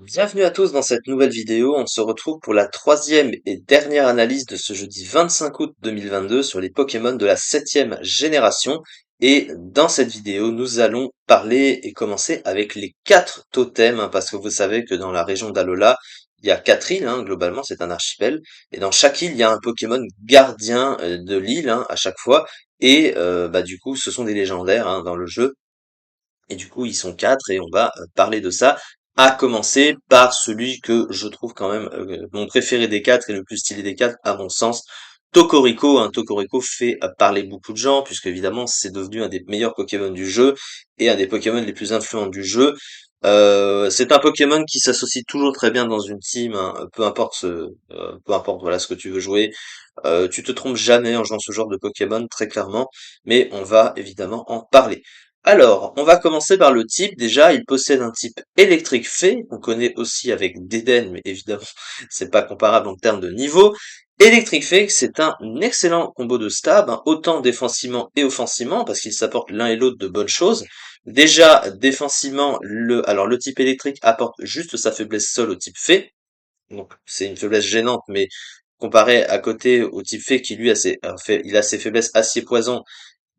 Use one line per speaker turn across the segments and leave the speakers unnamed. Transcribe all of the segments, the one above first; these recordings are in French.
Bienvenue à tous dans cette nouvelle vidéo. On se retrouve pour la troisième et dernière analyse de ce jeudi 25 août 2022 sur les Pokémon de la septième génération. Et dans cette vidéo, nous allons parler et commencer avec les quatre totems, hein, parce que vous savez que dans la région d'Alola, il y a quatre îles, hein, globalement c'est un archipel, et dans chaque île, il y a un Pokémon gardien de l'île, hein, à chaque fois, et du coup, ce sont des légendaires, hein, dans le jeu. Et du coup, ils sont quatre et on va parler de ça. À commencer par celui que je trouve quand même mon préféré des quatre et le plus stylé des quatre, à mon sens, Tokorico. Hein. Tokorico fait parler beaucoup de gens, puisque évidemment c'est devenu un des meilleurs Pokémon du jeu et un des Pokémon les plus influents du jeu. C'est un Pokémon qui s'associe toujours très bien dans une team, hein, peu importe voilà ce que tu veux jouer. Tu te trompes jamais en jouant ce genre de Pokémon, très clairement, mais on va évidemment en parler. Alors, on va commencer par le type. Déjà, il possède un type électrique fée, qu'on connaît aussi avec Dédenne, mais évidemment, c'est pas comparable en termes de niveau. Électrique fée, c'est un excellent combo de stab, hein, autant défensivement et offensivement, parce qu'ils s'apportent l'un et l'autre de bonnes choses. Déjà, défensivement, le type électrique apporte juste sa faiblesse sol au type fée. Donc, c'est une faiblesse gênante, mais comparé à côté au type fée qui lui il a ses faiblesses acier poison,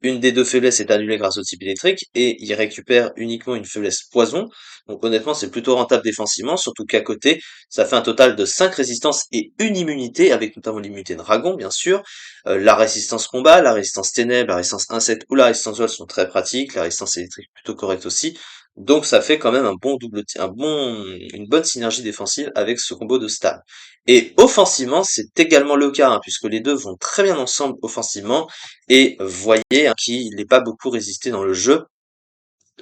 une des deux faiblesses est annulée grâce au type électrique et il récupère uniquement une faiblesse poison. Donc honnêtement, c'est plutôt rentable défensivement, surtout qu'à côté, ça fait un total de 5 résistances et une immunité, avec notamment l'immunité dragon, bien sûr. La résistance combat, la résistance ténèbres, la résistance insecte ou la résistance vol sont très pratiques, la résistance électrique plutôt correcte aussi. Donc ça fait quand même une bonne synergie défensive avec ce combo de stab. Et offensivement, c'est également le cas, hein, puisque les deux vont très bien ensemble offensivement. Et voyez hein, qu'il n'est pas beaucoup résisté dans le jeu,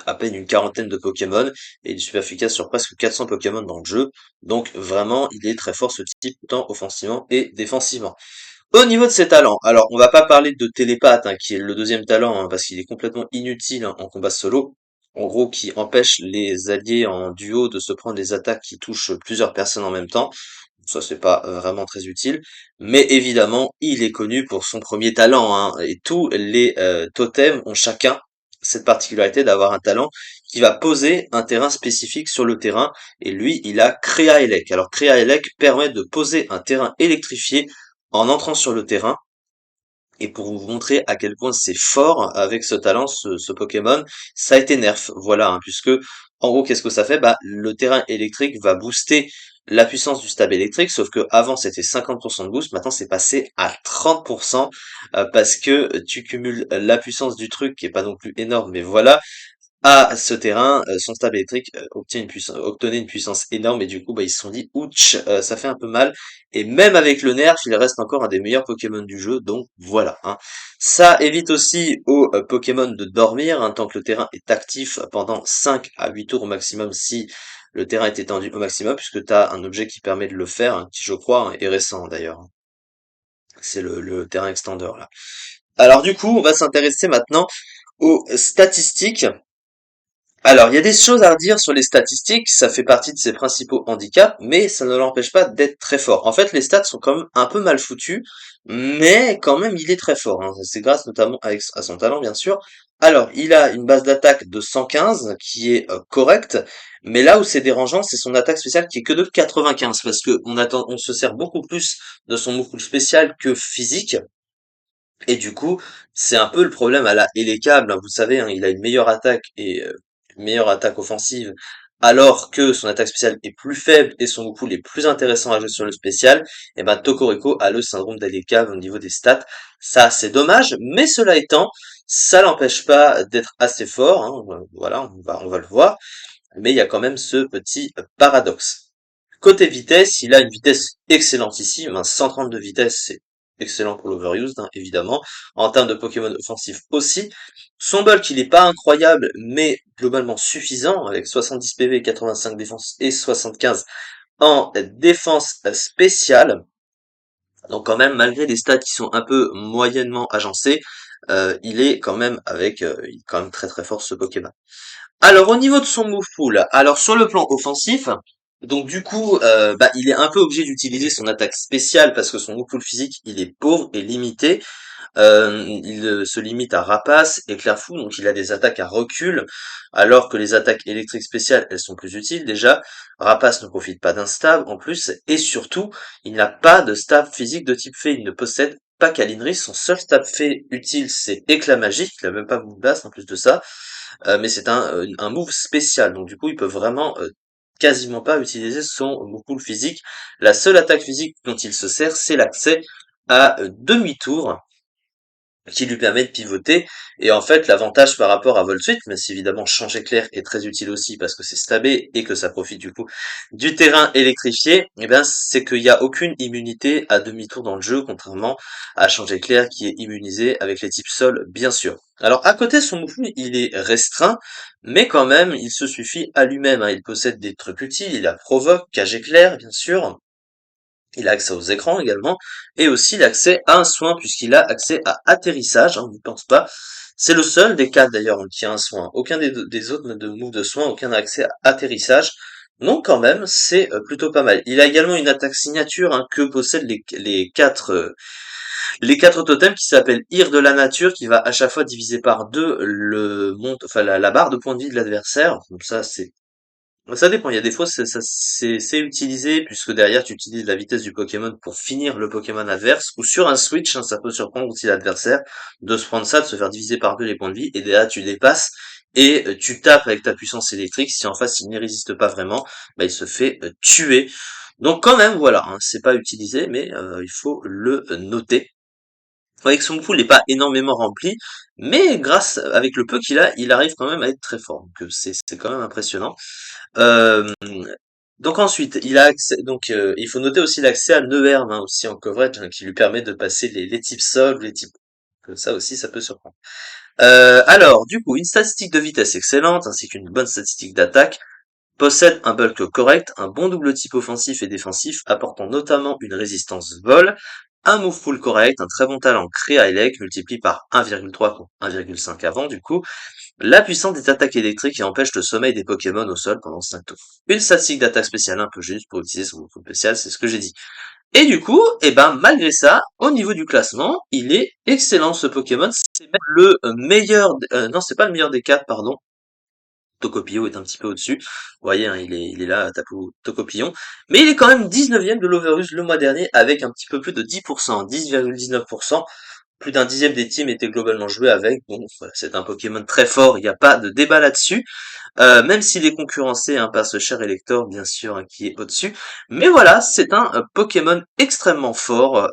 à peine une quarantaine de Pokémon, et il est super efficace sur presque 400 Pokémon dans le jeu. Donc vraiment, il est très fort ce type, tant offensivement et défensivement. Au niveau de ses talents, alors on va pas parler de Télépathe, hein, qui est le deuxième talent, hein, parce qu'il est complètement inutile hein, en combat solo. En gros, qui empêche les alliés en duo de se prendre des attaques qui touchent plusieurs personnes en même temps. Ça, c'est pas vraiment très utile. Mais évidemment, il est connu pour son premier talent, hein, et tous les totems ont chacun cette particularité d'avoir un talent qui va poser un terrain spécifique sur le terrain. Et lui, il a Créaélec. Alors, Créaélec permet de poser un terrain électrifié en entrant sur le terrain. Et pour vous montrer à quel point c'est fort avec ce talent, ce Pokémon, ça a été nerf, voilà, hein, puisque en gros, qu'est-ce que ça fait? Bah, le terrain électrique va booster la puissance du stab électrique, sauf que avant c'était 50% de boost, maintenant c'est passé à 30%, parce que tu cumules la puissance du truc qui est pas non plus énorme, mais voilà, à ce terrain, son stab électrique obtenait une puissance énorme et du coup, bah, ils se sont dit, ouch, ça fait un peu mal. Et même avec le nerf, il reste encore un des meilleurs Pokémon du jeu, donc voilà. Hein. Ça évite aussi aux Pokémon de dormir, hein, tant que le terrain est actif pendant 5 à 8 tours au maximum si le terrain est étendu au maximum, puisque tu as un objet qui permet de le faire, hein, qui je crois est récent d'ailleurs. Hein. C'est le terrain extender là. Alors du coup, on va s'intéresser maintenant aux statistiques. Alors, il y a des choses à redire sur les statistiques, ça fait partie de ses principaux handicaps, mais ça ne l'empêche pas d'être très fort. En fait, les stats sont quand même un peu mal foutus, mais quand même, il est très fort. Hein. C'est grâce notamment à son talent, bien sûr. Alors, il a une base d'attaque de 115, qui est correcte, mais là où c'est dérangeant, c'est son attaque spéciale qui est que de 95, parce que on se sert beaucoup plus de son move spécial que physique. Et du coup, c'est un peu le problème à la Elekable, hein. Vous savez, hein, il a une meilleure attaque et une meilleure attaque offensive, alors que son attaque spéciale est plus faible et son coup est plus intéressant à jouer sur le spécial. Et ben Tokoriko a le syndrome d'Elekable au niveau des stats. Ça, c'est dommage, mais cela étant, ça l'empêche pas d'être assez fort. Hein. Voilà, on va le voir. Mais il y a quand même ce petit paradoxe. Côté vitesse, il a une vitesse excellentissime, hein, 130 de vitesse, c'est excellent pour l'overused, hein, évidemment. En termes de Pokémon offensif aussi. Son bulk, il n'est pas incroyable, mais globalement suffisant, avec 70 PV, 85 défense et 75 en défense spéciale. Donc quand même, malgré des stats qui sont un peu moyennement agencés, il est quand même très très fort ce Pokémon. Alors au niveau de son move pool, alors sur le plan offensif, donc du coup, il est un peu obligé d'utiliser son attaque spéciale parce que son move pool physique il est pauvre et limité. Il se limite à Rapace, Éclair-Fou, donc il a des attaques à recul, alors que les attaques électriques spéciales, elles sont plus utiles déjà. Rapace ne profite pas d'un stab en plus, et surtout, il n'a pas de stab physique de type fée, il ne possède pas Kalinri, son seul stab fait utile c'est Éclat magique, il a même pas Move Blast en plus de ça, mais c'est un move spécial, donc du coup il peut vraiment quasiment pas utiliser son move pool physique. La seule attaque physique dont il se sert c'est l'accès à demi-tour, qui lui permet de pivoter. Et en fait, l'avantage par rapport à Volsuit, mais c'est évidemment Change Éclair est très utile aussi parce que c'est stabé et que ça profite du coup du terrain électrifié, et ben c'est qu'il n'y a aucune immunité à demi-tour dans le jeu, contrairement à Change Éclair qui est immunisé avec les types sol, bien sûr. Alors à côté, son mouvement, il est restreint, mais quand même, il se suffit à lui-même, hein. Il possède des trucs utiles, il a Provoque, Cage Éclair, bien sûr, il a accès aux écrans également, et aussi l'accès à un soin, puisqu'il a accès à atterrissage, hein, on n'y pense pas. C'est le seul des quatre d'ailleurs qui a un soin. Aucun des autres n'a de move de soin, aucun n'a accès à atterrissage. Donc quand même, c'est plutôt pas mal. Il a également une attaque signature, hein, que possèdent les quatre totems, qui s'appelle Ire de la nature, qui va à chaque fois diviser par deux enfin la barre de points de vie de l'adversaire. Donc ça dépend, il y a des fois c'est utilisé puisque derrière tu utilises la vitesse du Pokémon pour finir le Pokémon adverse, ou sur un switch, hein, ça peut surprendre aussi l'adversaire de se prendre ça, de se faire diviser par deux les points de vie, et derrière tu dépasses et tu tapes avec ta puissance électrique. Si en face il n'y résiste pas vraiment, bah, il se fait tuer. Donc quand même voilà, hein, c'est pas utilisé mais il faut le noter. Vous voyez que son pool n'est pas énormément rempli, mais avec le peu qu'il a, il arrive quand même à être très fort. Donc c'est quand même impressionnant. Euh, donc ensuite, il faut noter aussi l'accès à Neuherm, hein, aussi en coverage, hein, qui lui permet de passer les types sol, les types. Ça aussi, ça peut surprendre. Alors, du coup, une statistique de vitesse excellente, ainsi qu'une bonne statistique d'attaque, possède un bulk correct, un bon double type offensif et défensif, apportant notamment une résistance vol, un move pool correct, un très bon talent créa Elec, multiplie par 1,3 contre 1,5 avant, du coup, la puissance des attaques électriques qui empêche le sommeil des Pokémon au sol pendant 5 tours. Une statistique d'attaque spéciale un peu juste pour utiliser son coup spécial, c'est ce que j'ai dit. Et du coup, eh ben, malgré ça, au niveau du classement, il est excellent ce Pokémon. C'est même le meilleur, non, c'est pas le meilleur des quatre, pardon. Tocopillon est un petit peu au-dessus. Vous voyez, hein, il est là, Tapu Tocopillon. Mais il est quand même 19e de l'Overuse le mois dernier avec un petit peu plus de 10%, 10,19%. Plus d'un dixième des teams étaient globalement joués avec. Bon, voilà, c'est un Pokémon très fort, il n'y a pas de débat là-dessus. Même s'il est concurrencé, hein, par ce cher Elector, bien sûr, hein, qui est au-dessus. Mais voilà, c'est un Pokémon extrêmement fort.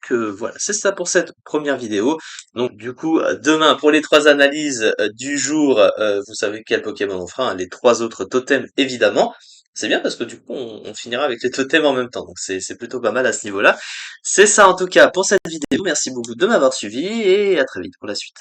Voilà, c'est ça pour cette première vidéo. Donc du coup, demain, pour les trois analyses du jour, vous savez quel Pokémon on fera, hein, les trois autres totems, évidemment. C'est bien parce que du coup, on finira avec les totems en même temps. Donc c'est plutôt pas mal à ce niveau-là. C'est ça en tout cas pour cette vidéo. Merci beaucoup de m'avoir suivi et à très vite pour la suite.